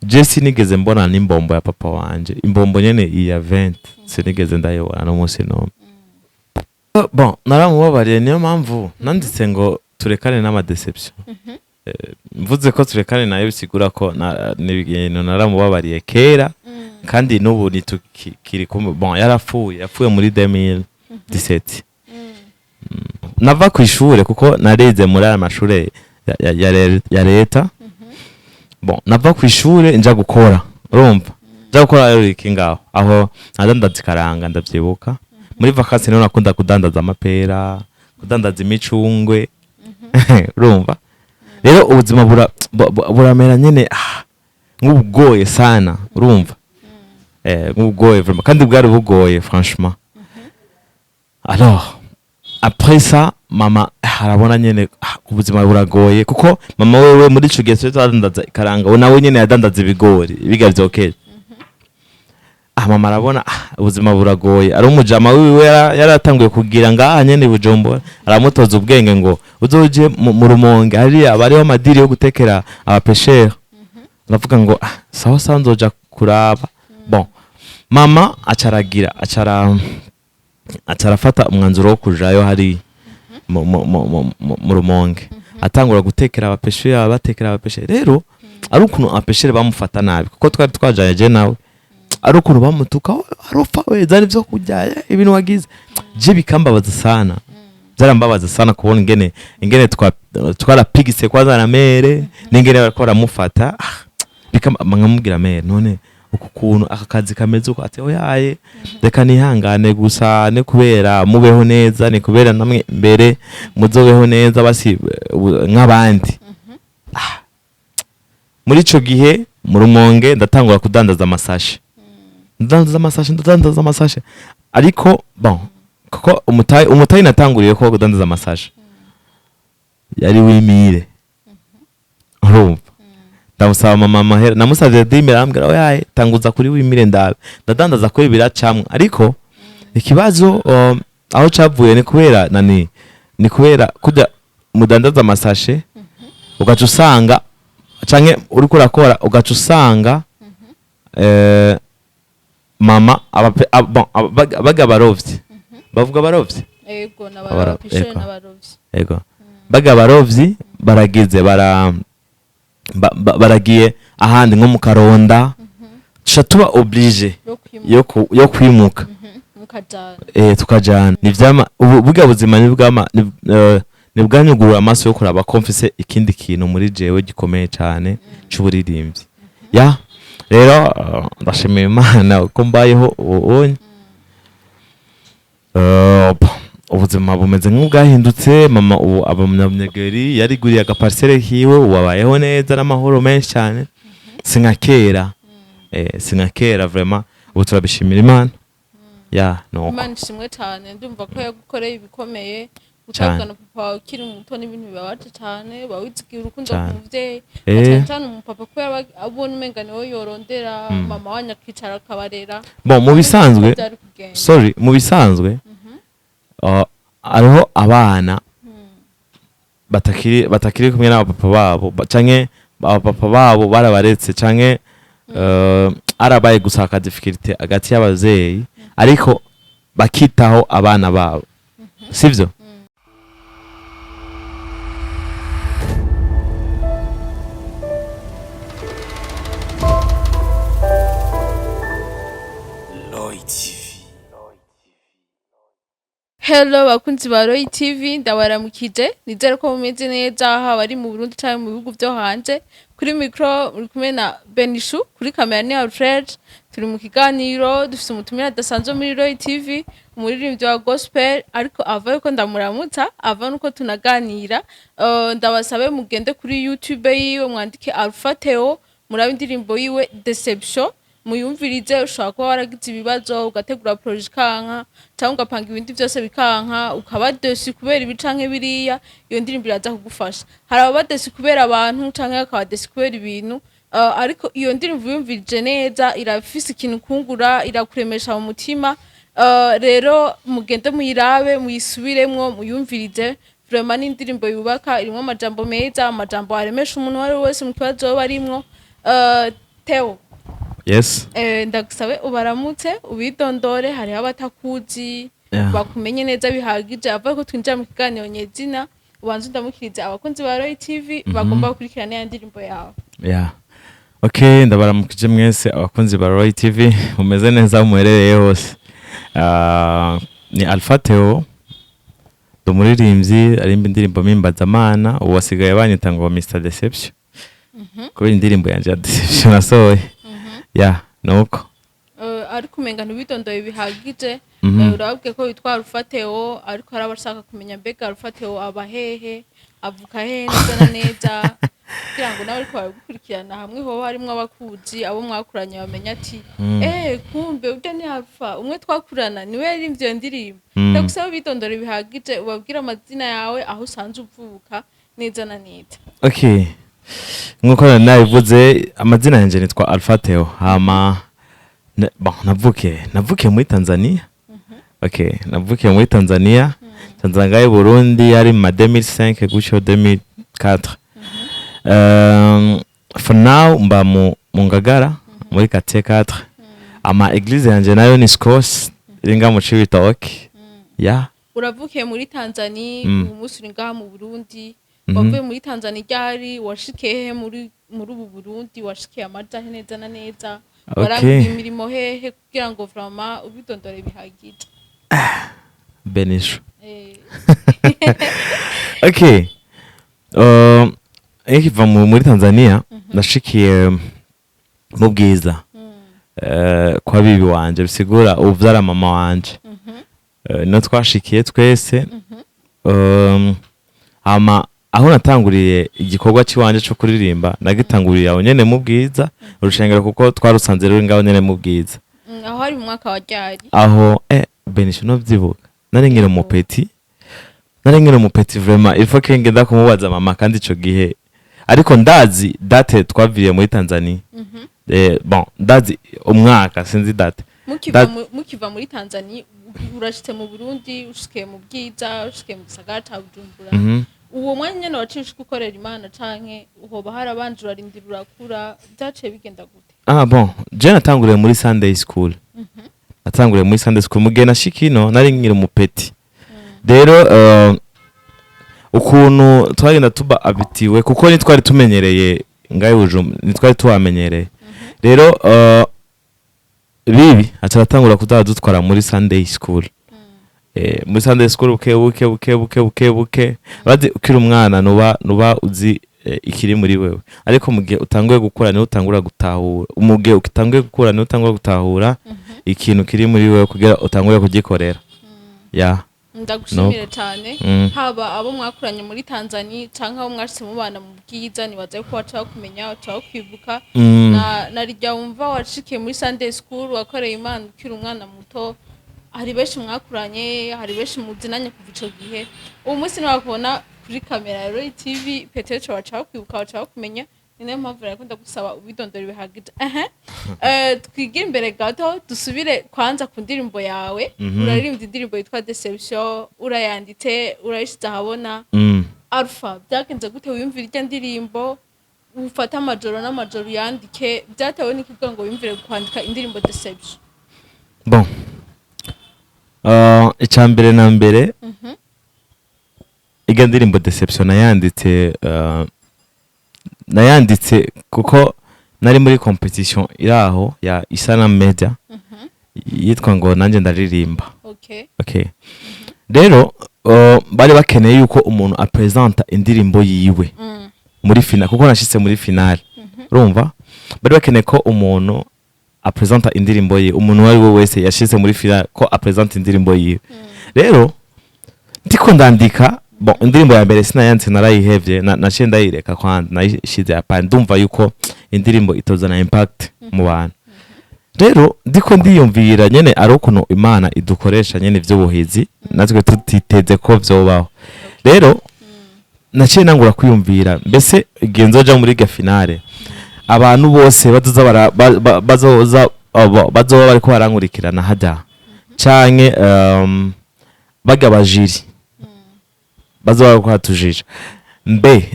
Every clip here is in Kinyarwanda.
je sinigeze mbona n'imbombo ya papa wanje, imbombo nyene iya 20 sinigeze ndayibona no munsi no. Bon, naramubabariye niyo mpamvu nanditse ngo turekane n'ama deception. Mvuze ko turekane nayo bisigura ko n'ibintu naramubabariye kera kandi n'ubu nitukiri kumwe. Bon, yapfuye muri 2017. Nava ku ishure kuko nareze muri aya mashure ya leta. Bon, nava ku ishure nja gukora. Urumva? Nja gukora rero iki ngaho. Aho nadandaza karanga ndavyibuka. Muri vacances niho nakunda kudandaza amapera, kudandaza imicungwe. Urumva? Rero ubuzima buramera nyene nk'ubugoye sana. Urumva? Nk'ubugoye vraiment. Kandi bwari bugoye franchement. Alors, après ça, mama harabona nyene ubuzima buragoye kuko mama wewe muri ico gihe twadandaza karanga nawe nyene yadandaza ibigori biga vyokeye. Mama arabona ubuzima buragoye, ari umujama wiwe yaratanguye kugira ngaha nyene Bujumbura, aramutoza ubwenge ngo uzoje mu Rumonge hari abariho amadiri yo gutekera abapeshera. Navuga ngo sawa sawa nzoja kuraba. Bon, mama acarafata umwanzuro wo kujayo hari mu Rumonge. Atangura gutekera abapeshera, batekera abapeshera. Rero ari ukuntu abapeshera bamufata nabi kuko twari twajaye je nawe. Ari ukuntu bamutuka arofa we zari byo kujya ibintu wagize. Je bikambabaza sana. Zarambabaza sana kubona ingene twarapigise kwa na mere n'ingene bakora mufata. Nkamubwira mere none uku kuntu aka kazi kameze uko ati oyaye reka nihangane gusa ne kubera mubeho neza, ne kubera namwe mbere muzobeho neza basi nk'abandi. Muri ico gihe mu Rumonge ndatangura kudandaza amasashe. Ndadandaza amasashe ariko bon kuko umutayi natanguriye ko kudandaza amasashe yari wimire. Urumva? Ndamusaba mama mahera, namusavye dimira ambwira oyaye tanguza kuri wimire ndadandaza ko biracamwe. Ariko ikibazo aho cavuye ni kubera kujya mudandaza amasashe ugaca usanga canke uri kurakora ugaca usanga mama baga barovyi bavuga barovyi ego n'abapishe n'abarovyi ego baga barovyi baragize baragiye ahandi nko mu Karonda tuba oblige yo kwimuka tukajana nivyama ubuga buzima nibwanyugurura amaso yo kuraba konfise ikindi kintu muri jewe gikomeye cyane cy'uburirimbyi ya. Rero ndashimiye Imana ko mbayeho ubonye ubuzima bumeze nk'ubwahindutse. Mama ubu abamnyageri yariguriye agaparcelle hiwe, wabayeho neza n'amahoro menshi cyane sinkakera. Sinkakera vraiment ubu turabishimira Imana ya no. Imana ishimwe cyane, ndumva ko yagukoreye ibikomeye utabwana papa ukiri muto n'ibintu bibabaje cyane, bawizigira urukundo kumuvyeyi cyane umupapa ko abona umenga niwe yorondera mama wanyakicara akabarera. Bon mu bisanzwe mu bisanzwe ariho abana batakiri kumwe n'abapapa babo canke abapapa babo barabaretse canke arabaye gusaka difficulty agati y'abavyeyi ariko bakitaho abana babo, sivyo? Hello bakunzi ba Roy TV, ndabaramukije nizere ko mumeze neza aha bari mu Burundi cyangwa mu bihugu byo hanze. Kuri micro uri kumwe na Benishu, kuri kamera ni Alfred. Turi mu kiganiro dufite umutumira adasanzwe muri Roy TV, umuririmbyi wa gospel, ariko avaye ko ndamuramutsa ava nuko tunaganira. Ndabasabe mugende kuri YouTube yiwe mwandike Alpha Theo, murabe indirimbo yiwe Deception. Muyumvirize ushaka ko waragize ibibazo ugategura project kanka cyangwa ugapanga ibindi byose bikanka ukaba desi kubera ibicanke biriya, iyo ndirimbo iraza kugufasha. Hari abadesi kubera abantu canke akaba desi kubera ibintu, ariko iyo ndirimbo yumvirije neza irafise ikintu kungura, irakuremesha mu mutima. Rero mugende muyirabe muyisubiremwo muyumvirize, vraiment ni indirimbo yubaka, irimo amajambo meza, amajambo aremesha umuntu wari wese mu kibazo barimwo. Theo yes ndagusabe ubaramutse ubidondore hariho abatakuzi Yeah. bakumenye neza bihagije avuga ko twinjira mu kiganiro nyezina ubanza ndamukirize abakunzi ba Roy TV bagomba gukurikirana ya ndirimbo yawe. yeah okay ndabaramukije mwese abakunzi ba Roy TV mumeze neza muherereye hose ni Alpha Theo umuririmbyi arimba indirimbo Mimbazamana ubu wasigaye banyita ngo Mr Deception kubera indirimbo yanje ya Deception nasohoye yeah nuko ariko umenga ntibidondoye bihagije urababwiye ko witwa Alpha Theo ariko hari abashaka kumenya mbega Alpha Theo abahehe avuka hehe neza na neza kugira ngo nawe ariko gukurikirana hamwe ho harimo abakuzi abo mwakuranye bamenya ati kumbe ubyo ni Alpha umwe twakurana niwe yaririmbye iyo ndirimbo ndagusaba bidondore bihagije ubabwira amazina yawe aho usanze uvuka neza na neza. Okay nkuko nabivuze amazina yanjye nitwa Alpha Theo hama navukiye muri Tanzania. Okay navukiye muri Tanzania Tanzania Burundi yari mu 2005 gutyo 2004 for now mba mu Ngagara muri quartier 4 ama eglise yanje nayo ni Skos ringa mu Cibitoke yeah uravukiye muri Tanzania umunsi uri ngaha mu Burundi wavuye muri Tanzania ryari washikiye muri ubu Burundi washikiye amajahe neza na neza warangiye imirimo hehe kugira ngo vraiment ubidondore bihagije. Benisho okay ikiva muri Tanzania nashikiye mu Bwiza kwa bibi wanje bisigura uvyara mama wanje no twashikiye twese ama aho natanguriye igikorwa ciwanje cyo kuririmba nagitanguriye aho nyene mu Bwiza urushengero kuko twarusanze rero ngaho nyene mu Bwiza aho hari mu mwaka wa ryari aho Benisho no vyibuka nari nkiri umupeti vraiment il faut que ngenda kumubaza mama kandi ico gihe ariko ndazi date twaviriye muri Tanzania bon ndazi umwaka sinzi date mukiva muri Tanzania urashitse mu Burundi ushikiye mu Bwiza ushikiye mu gisagara ca Bujumbura uwo mwanya nyene wacishe gukorera Imana canke uhoba harabanje urarindira urakura byaciye bigenda gute? Bon je natanguriye muri Sunday school mu gihe nashikino nari nkiri umupeti rero ukuntu twagenda tuba abitiwe kuko nitwari tumenyereye ngayo Bujumbura nitwari tuwamenyereye rero bibi atatangura kudutwara muri Sunday school muri Sunday school buke bazi ukiri umwana nuba uzi ikiri muri wewe ariko mu gihe utanguye gukura niho utangura gutahura umugihe utanguye gukura niho utangura gutahura ikintu kiri muri wewe kugira utangure kugikorera yeah ndagushimire cyane haba abo mwakuranye muri Tanzania canka abo mwashitse mu bana mu Bwiza nibaze ko wacha kumenya wacha kwibuka na rijya wumva washikiye muri Sunday school wakoreye Imana ukiri umwana muto hari benshi mwakuranye hari benshi muzinanye kuva ico gihe uwo munsi nabakubona kuri kamera ya Roy TV peut-être wacha kwibuka wacha kumenya niyo mpamvu nakunda gusaba ubidondore bihagije twigira imbere gato dusubire kwanza ku ndirimbo yawe uraririmba indirimbo yitwa Deception urayanditse urayishize ahabona Alpha byagenze gute wiyumvira irya ndirimbo ufata amajoro n'amajoro yandike byatewe n'ikibwa ngo wiyumvire kwandika indirimbo Deception? Bon icambere na mbere irya ndirimbo Deception nayanditse kuko nari muri competition iraho ya Isana Media yitwa ngo nanje ndaririmba. Okay rero bari bakeneye yuko umuntu apresenta indirimbo yiwe muri final kuko nashitse muri final urumva bari bakeneye ko umuntu apresenta indirimbo yiwe umuntu wari we wese yashitse muri final ko apresenta indirimbo yiwe rero ndiko ndandika bon indirimbo ya mbere sinayanditse narayihevye naciye ndayireka kwandi nayishize apa ndumva yuko indirimbo itozana impact mu bantu rero ndiko ndiyumvira nyene ari ukuntu Imana idukoresha nyene vy'ubuhizi natwe tutiteze ko vyobaho rero naciye nangura kwiyumvira mbese igihe nzoja muri ga finale abantu bose bazoza bariko barankurikirana hada canke bagabajiri bazoba kwatujije mbe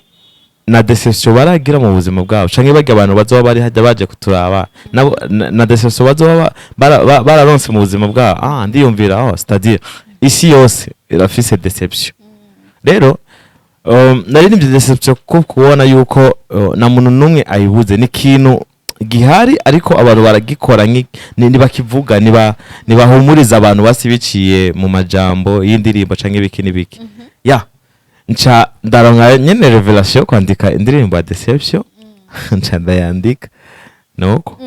na deception baragira mu buzima bwabo canke barya abantu bazoba bari hajya baje kuturaba nabo na deception bazoba bararonse mu buzima bwabo ndiyumvira c'est-à-dire isi yose irafise deception rero nari nimvye deception ko kubona yuko na muntu numwe ayibuze ni kintu gihari ariko abantu baragikora nibakivuga nibahumuriza abantu basibiciye mu majambo y'indirimbo canke ibiki n'ibiki ya nca ndaronka nyene revelation kwandika indirimbo ya deception nca ndayandika nuko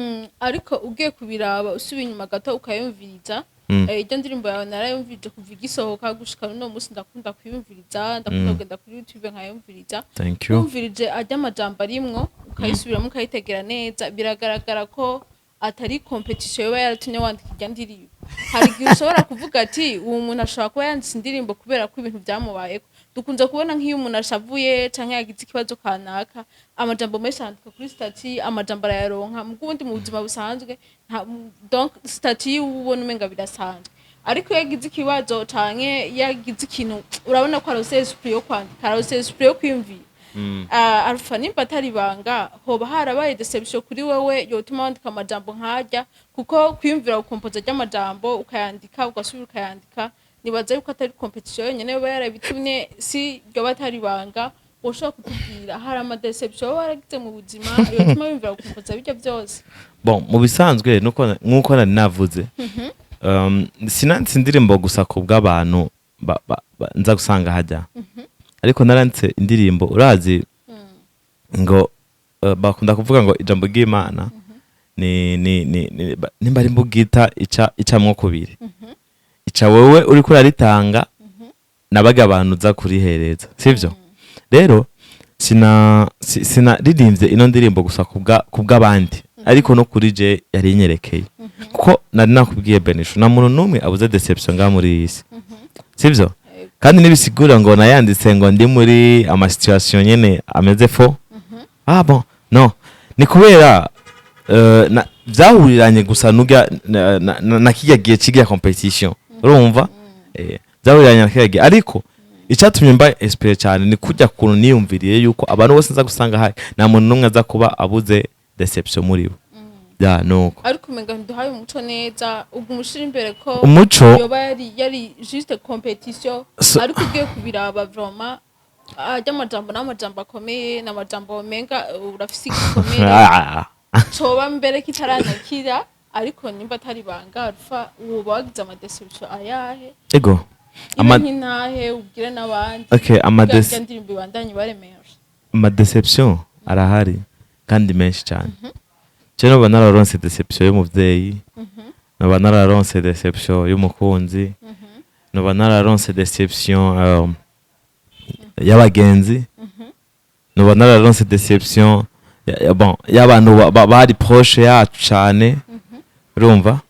ariko ugiye kubiraba usubiye inyuma gato ukayumviriza iyo ndirimbo yawe narayumvirije kuva igisohoka gushika no musi ndakunda kuyumviriza ndakunda kugenda kuri YouTube nkayumviriza umvirije ajya amajambo arimwo ukayisubiramo ukayitegera neza biragaragara ko atari competition yoba yaratumye wandika irya ndirimbo hari igihe ushobora kuvuga ati uwo muntu ashobora kuba yanditse indirimbo kubera ko ibintu byamubayeko dukunze kubona nk'iyo umuntu ashavuye canke yagize ikibazo kanaka amajambo menshi yandika kuri stati amajambo arayaronka mu kubundi mu buzima busanzwe donc stati ubona umenga birasanzwe ariko yagize ikibazo canke yagize ikintu urabona ko arose esprit yo kwandika arose esprit yo kwiyumvira Alpha nimba atari banga hoba harabaye deception kuri wewe yotuma wandika amajambo nkajya kuko kwiyumvira ukompoza ry'amajambo ukayandika ugasubira ukayandika nibaza yuko atari competition yonyene yoba yarabitumye si ryo batari banga ushobora kutubwira hari ama deception waragize mu buzima yotuma wiyumvira ukompoza bijya byose bon mu bisanzwe nkuko nari navuze sinanditse indirimbo gusa ku bw'abantu nza gusanga hajya ariko naranditse indirimbo urazi ngo bakunda kuvuga ngo ijambo ry'Imana nimba ari mbugita icamwo kubiri ica wewe uri kuraritanga nabaga abantu za kurihereza sivyo rero sina ridimvye ino ndirimbo gusa kubw'abandi ariko no kuri je yari inyerekeye kuko nari nakubwiye Benisho na muntu numwe abuze deception nga muri isi sivyo kandi nibisigura ngo nayanditse ngo ndi muri ama situation nyene ameze fo bon no ni kubera byahuriranye gusa nuga na kijya gihe kigiye competition urumva byahuriranye na kijya ariko icyatumye mba espere cyane ni kujya kuntu niyumviriye yuko abantu bose nza gusanga hari na muntu numwe aza kuba abuze deception muri bo ya nuko ariko umenga nduhaye umuco neza umushira imbere ko umuco yoba yari juste competition ariko ugiye kubiraba vraiment ajya amajambo n'amajambo akomeye n'amajambo menga urafise igikomere coba mbere kitaranakira ariko nimba atari banga Alpha uba wagize ama deception ayahe ego ntahe ubwire n'abandi okay ndirimbo bandanye baremeje ama deception arahari kandi menshi cyane Cheno banararonse deception y'umuvyeyi no banararonse deception y'umukunzi no banararonse deception y'abagenzi no banararonse deception bon y'abantu bari proche yacu cyane urumva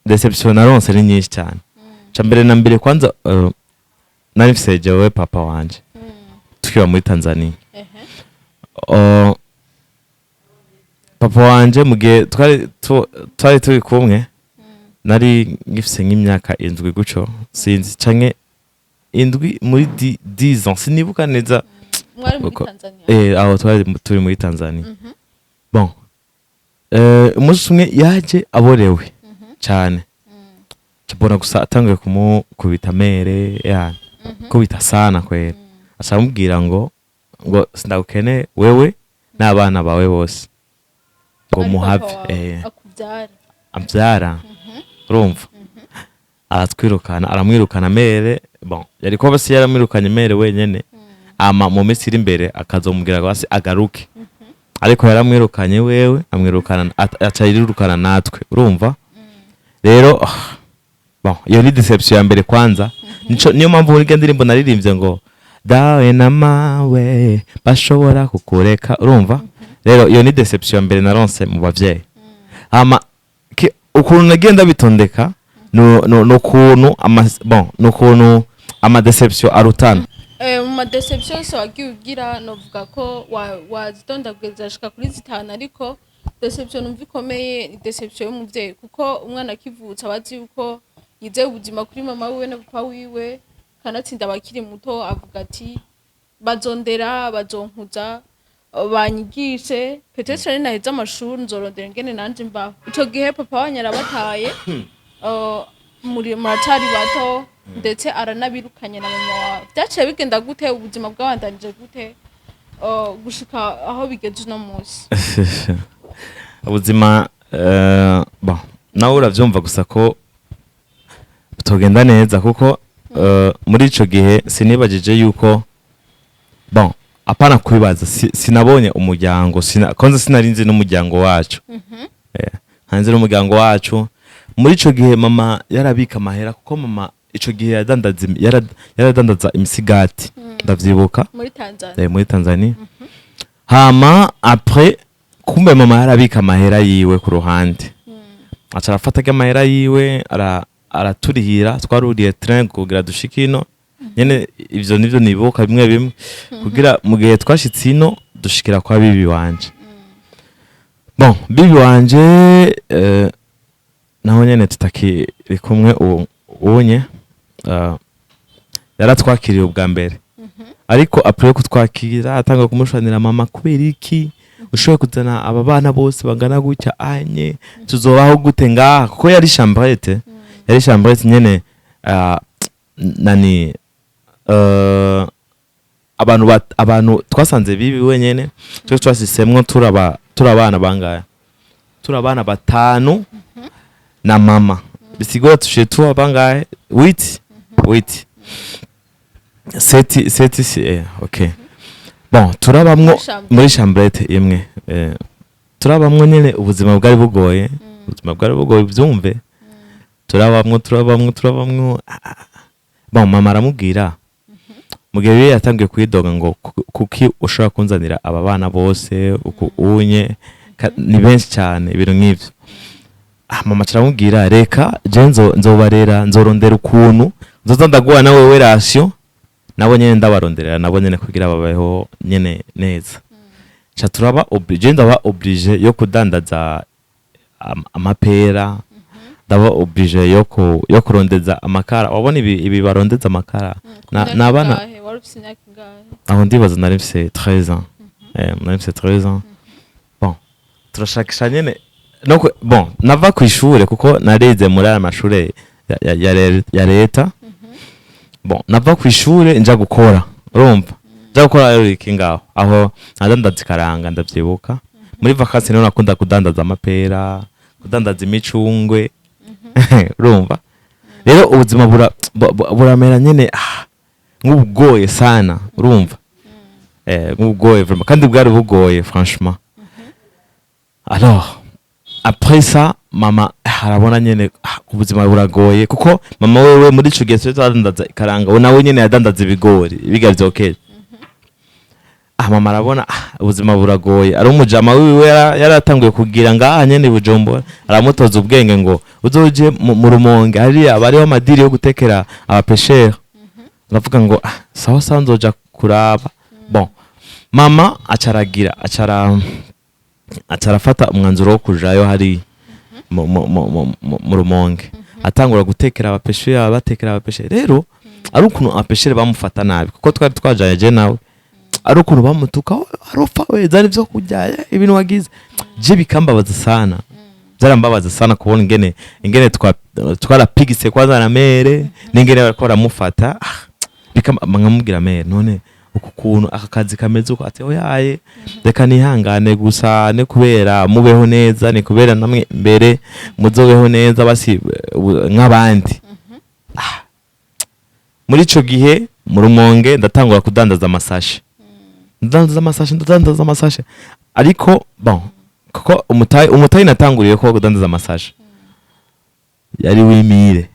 deception naronse ni nyinshi cyane cyambere na mbere kwanza nari mfise jewe papa wanje tukiba muri Tanzania papa wanje mugihe twari turi kumwe nari ngifise nk'imyaka 7 guco sinzi canke 7 muri 10 ans sinibuka neza mwari muri Tanzania aho turi muri Tanzania bon umunsi umwe yaje aborewe cyane kibona gusa atangiye kumukubita mere yani kubita sana kwera asamubwira ngo sindagukene wewe n'abana bawe bose ngo muhave ambyara urumva aramwirukana mere bon yari ko basi yaramwirukanye mere wenyene ama mu minsi iri imbere akazomubwira ngo basi agaruke ariko yaramwirukanye wewe amwirukana acayirirukana natwe urumva rero bon iyo ni deception ya mbere kwanza niyo mpamvu muri ndirimbo naririmbye ngo dawe na mawe bashobora kukureka urumva rero iyo ni deception mbere naronse mu bavyeyi ama ukuntu nagenda bitondeka no kuntu ama deception arutana mu deception so wagiye ugira novuga ko wazitondagweza shika kuri 5 ariko deception numva ikomeye ni deception y'umuvyeyi kuko umwana akivutsa abazi yuko yize ubuzima kuri mama wiwe na papa wiwe kanatsinda bakiri muto avuga ati bazondera bazonkuza banyigishe peut-être ari naheza amashuri nzorondera ngene nanje mbaho ico gihe papa wanyu arabataye muracari bato ndetse aranabirukanye na mama wawe byaciye bigenda gute ubuzima bwabandanije gute gushika aho bigeze uno munsi ubuzima bon nawe uravyumva gusa ko bitogenda neza kuko muri ico gihe sinibagije yuko bon apana kwibaza sinabonye umuryango konze sinarinzi n'umuryango wacu hanze n'umuryango wacu muri ico gihe mama yarabika amahera kuko mama ico gihe yaradandaza imisigati ndavyibuka muri Tanzania hama après kumbe mama yarabika amahera yiwe ku ruhande acarafata amahera yiwe araturihira twaruriye train kugira dushikino nyene ivyo nivyo nibuka bimwe kugira mu gihe twashitse ino dushikira kwa bibi wanje bon bibi wanje naho nyene tutakiri kumwe ubonye yaratwakiriye ubwa mbere ariko après kutwakira atanga kumushanira mama kubera iki ushoboye kuzana aba bana bose bangana gutya anye tuzobaho gute ngaha kuko yari chambrette nyene nani abantu twasanze bibi wenyene cyo twasisemwe turabana bangaya turabana batanu na mama bisigura tushe tuwa bangaye wait seti okay bon turabamwo muri chambrette imwe turabamwo nyene ubuzima bwari bugoye byumve turabamwo bon mama aramubwira mugihe yatangiye kwidoga ngo kuki ushobora kunzanira aba bana bose uko unye ni benshi cyane ibintu nk'ivyo mama aramubwira reka je nzobarera nzorondera ukuntu nzoza ndaguha nawe we ratio nabo nyene ndabaronderera nabo nyene kugira babayeho nyene neza cha turaba oblige yo kudandaza amapera ndaba oblige yo kurondeza amakara wabona ibi barondeza amakara nabana aho ndibaza nari mfise 13 ans nari mfise 13 ans bon turashakisha nyene noko bon nava ku ishure kuko nareze muri aya mashure ya leta bon nava ku ishure nja gukora urumva nja gukora rero ikingaho aho nadandaza karanga ndavyibuka muri vacances niho nakunda kudandaza amapera kudandaza imicungwe urumva rero ubuzima buramera nyene nk'ubugoye sana urumva nk'ubugoye vraiment kandi bwari bugoye franchement alors après ça mama harabona nyene ubuzima buragoye kuko mama wewe muri ico gihe twadandaza karanga nawe nyene yadandaza ibigori bigavyokeje mama arabona ubuzima buragoye ari umujama wiwe yaratanguye kugira ngaha nyene Bujumbura aramutoza ubwenge ngo uzoje mu Rumonge ari abari amadiri yo gutekera abapeshera ndavuga ngo sawa sanzoja kuraba bon mama acarafata umwanzuro wo kujayo hari mu Rumonge atangura gutekera abapeshera batekera abapeshera rero ari ukuntu abapeshera bamufata nabi kuko twari twajaye je nawe ari ukuntu bamutuka arofa we zari byo kujya ibintu wagize je bikambabaza sana zarambabaza sana kubona ingene twarapigise kwaza na mere n'ingene bakora mufata nkamubwira mere none uko kuntu akakazi kameze uko ati oyaye reka nihangane gusa ne kubera mubeho neza ne kubera namwe mbere muzobeho neza basi nk'abandi muri ico gihe mu Rumonge ndatangura kudandaza amasashe ndadandaza amasashe ariko bon kuko umutayi natanguriye ko kudandaza amasashe yari wimire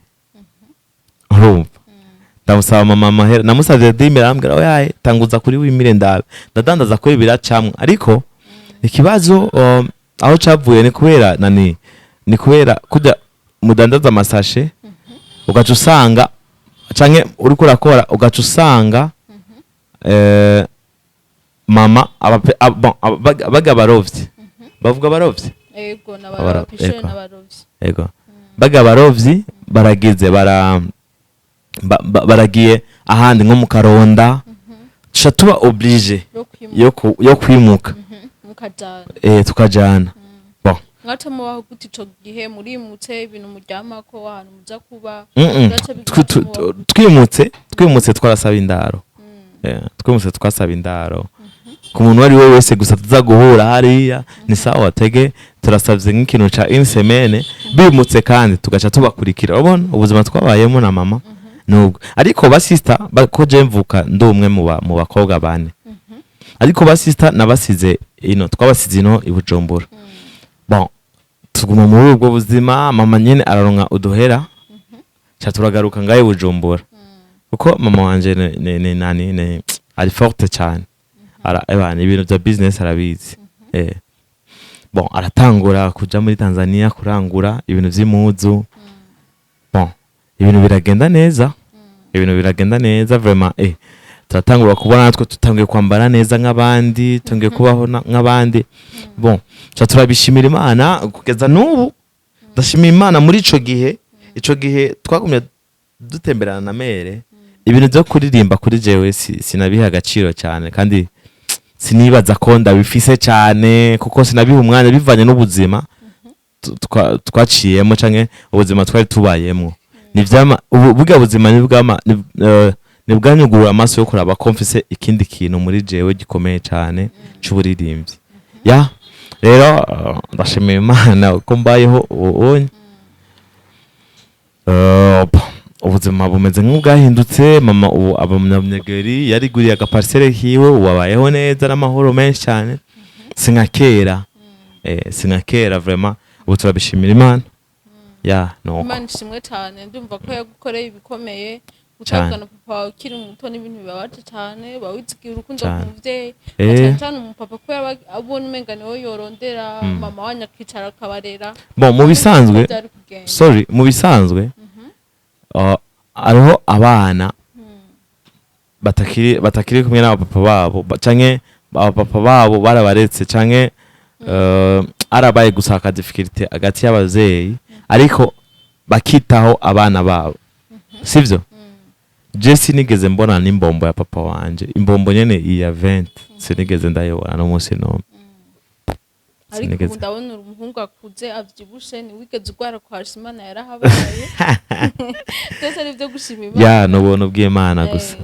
urumva ndamusaba mama mahera namusavye dimera ambwira oyaye tanguza kuri wimire ndadandaza kuri biracamwe ariko ikibazo aho cavuye ni kubera kujya mudandaza amasashe ugaca usanga canke uriko urakora ugaca usanga mama baga barovyi bavuga barovyi yego n'abapishe n'abarovyi yego baga barovyi baragize baragiye ahandi nko mu Karonda tuca tuba oblige yo kwimuka mukajana tukajana bon mwaca mubaho gute ico gihe murimutse ibintu muryamako ahantu muza kuba twimutse twarasaba indaro twimutse twasaba indaro ku muntu wari we wese gusa tuza guhura hariya ni sawa tege turasavye nk'ikintu ca une semaine bimutse kandi tugaca tubakurikira ubona ubuzima twabayemo na mama nubwo ariko ba sister ko je mvuka ndumwe mu bakobwa bane ariko ba sister nabasize ino twabasize ino i Bujumbura bon tuguma muri ubwo buzima mama nyene araronka uduhera cha turagaruka ngaye Bujumbura kuko mama wanje nani ari forte cyane abana ibintu bya business arabizi bon aratangura kuja muri Tanzania kurangura ibintu vy'impuzu bon ibintu biragenda neza vraiment turatangura kubona natwe tutangiye kwambara neza nk'abandi tungiye kubaho nk'abandi bon cha turabishimira Imana kugeza n'ubu ndashimira Imana muri ico gihe twagumye dutemberana na mere ibintu byo kuririmba kuri jewe sinabiha agaciro cyane kandi sinibaza ko ndabifise cyane kuko sinabiha umwanya bivanye n'ubuzima twaciyemo canke ubuzima twari tubayemo burya buzima nibwanyugurura amaso yo kuraba ko mfise ikindi kintu muri jewe gikomeye cyane c'uburirimbyi rero ndashimira Imana ko mbayeho ubonye ubuzima bumeze nk'ubwahindutse mama ubu aba munyageri yariguriye agaparcelle hiwe wabayeho neza n'amahoro menshi cyane sinkakera vraiment ubu turabishimira Imana no Imana ishimwe cyane ndumva ko yagukoreye ibikomeye utabwa na papa ukiri muto n'ibintu bibabaje cyane bawizigira urukundo kumuvyeyi cyane umupapa ko abona umenga niwe yorondera mama wanya akicara akabarera bon mu bisanzwe ariho abana batakiri kumwe n'abapapa babo canke abapapa babo barabaretse canke arabaye gusaka difficulté hagati y'abavyeyi ariko bakitaho abana babo sivyo je sinigeze mbona n'imbombo ya papa wanje imbombo nyene iya 20 sinigeze ndayibona no munsi no ariko ndabona umuhungu akuze avyibushe ni wigeze ugwara kwa Imana yarahabaye byose ari byo gushima Imana nubona bw'Imana gusa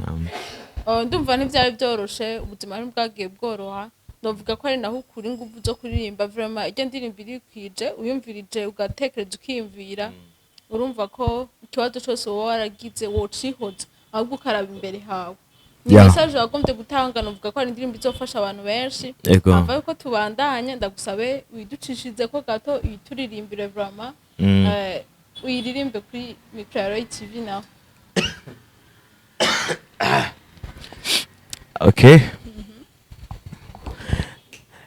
ndumva ntivyari byoroshe ubuzima ntibwagiye bworoha novuga ko ari naho ukuri ingufu zo kuririmba vraiment iryo ndirimbo iri kwije uyumvirije ugatekereza ukiyumvira urumva ko ikibazo cyose wowe waragize wocihoza ahubwo ukaraba imbere hawe ni message wagombye gutanga novuga ko ari indirimbo izofasha abantu benshi ava yuko tubandanya ndagusabe widucishize ko gato ituririmbire vraiment uyiririmbe kuri Micro TV naho okay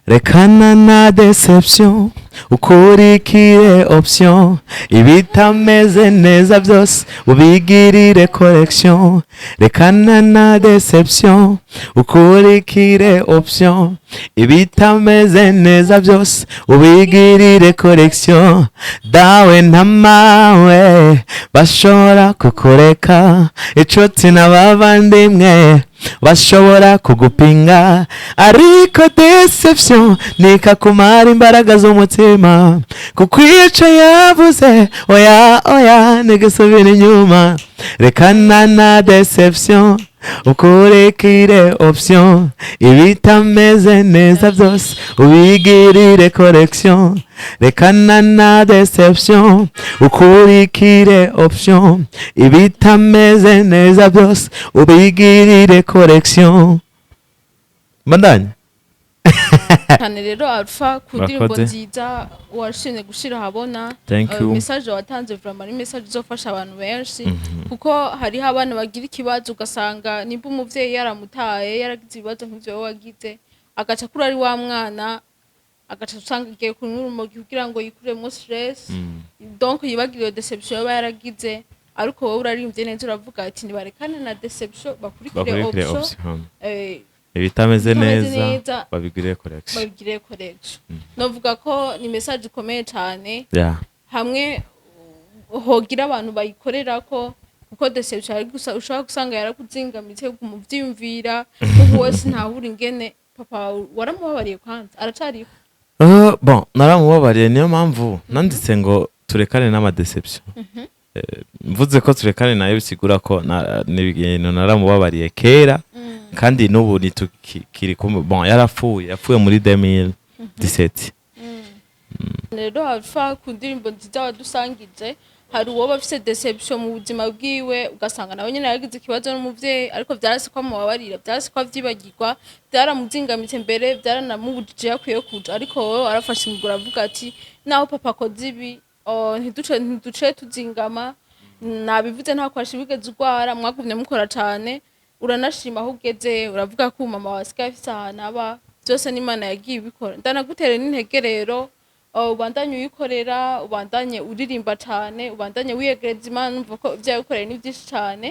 rekana na deception ukurikire option ibitameze neza byose ubigirire correction rekana na deception ukurikire option ibitameze neza byose ubigirire correction dawe ntamawe bashobora kukureka inshuti n'abavandimwe bashobora kugupinga ariko deception nikakumara imbaraga z'umutima kuko ico yavuze oya ntigisubira inyuma rekana na deception ukurikire option ibitameze neza byose ubigirire correction rekana na deception ukurikire option ibitameze neza byose ubigirire correction bandanye cyane rero Alpha kudirimbo nziza washimye gushira habona message watanze vraiment ni message izofasha abantu benshi kuko hari abana bagira ikibazo ugasanga nimba umuvyeyi yaramutaye yaragize ibibazo nk'ivyo wagize agaca kuri ari wa mwana agaca usanga igiye kunyura umugi kugira ngo yikuremo stress donc yibagiriye deception yaba yaragize ariko wowe urarimbye neza uravuga ati nibarekane na deception bakurikire option ibitameze neza babigire correction novuga ko ni message ikomeye cyane hamwe hogira abantu bayikorera ko kuko deception ari gusa ushobora gusanga yarakuzingamitse kumuvyiyumvira ubu wese ntahura ingene papa waramubabariye kwanza aracariho. Bon naramubabariye niyo mpamvu nanditse ngo turekane n'ama deception. Mvuze ko turekane nayo bisigura ko n'ibintu naramubabariye kera kandi n'ubu nitukiri kumwe. Bon yapfuye muri 2017. Rero hafa ku ndirimbo nziza wadusangije hari uwo bafise deception mu buzima bwiwe ugasanga nawe nyene yagize ikibazo n'umuvyeyi ariko vyarase ko mubabarira vyarase ko vyibagirwa byaramuzingamitse mbere byaranamubujije yakwiye kuja ariko wowe warafashe ingura avuga ati naho papa koze ibi ntiduce tuzingama nabivuze nta kwashi bigeze urwara mwagumye mukora cane uranashima aho ugeze uravuga ko mama wasigaye afise ahantu aba byose n'Imana yagiye ibikora ndanagutere n'intege rero ubandanye uyikorera ubandanye uririmba cyane ubandanye wiyegereza Imana numva ko byayikorera ni byinshi cyane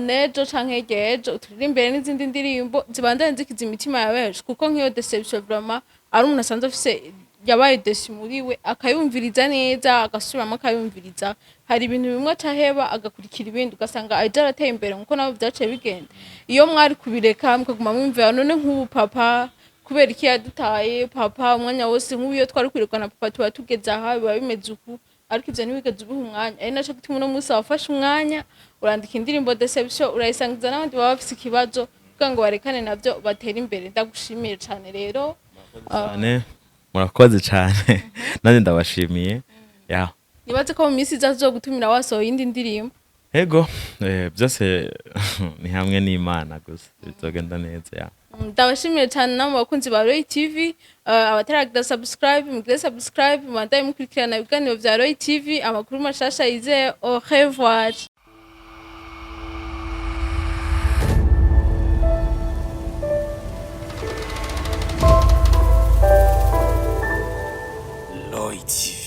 nejo canke gejo turirimbere n'izindi ndirimbo zibandanye zikiza imitima yabeje kuko nk'iyo deception vraiment ari umuntu asanzwe afise yabaye desi muri we akayumviriza neza agasubiramo akayumviriza hari ibintu bimwe caheba agakurikira ibindi ugasanga aje arateye imbere nkuko nabo byaciye bigenda iyo mwari kubireka mukaguma mwumvira none nk'ubu papa kubera iki yadutaye papa umwanya wose nk'ubiyo twari kwirukana papa tuba tugeze aha biba bimeze uku ariko ivyo ntibigeze ubiha umwanya ari naco gituma uno munsi wafashe umwanya urandika indirimbo deception urayisangiza n'abandi baba bafise ikibazo kugira ngo barekane navyo batere imbere ndagushimiye cane rero murakoze cyane nanje ndabashimiye nibaze ko mu minsi izazo gutumira wasohoye indi ndirimbo ego byose ni hamwe n'Imana gusa bizogenda neza ndabashimiye cyane namwe bakunzi ba Roy TV abataragira subscribe mugire subscribe mandaye mukurikirana ibiganiro vya Roy TV amakuru mashasha yize au revoir. Roy TV.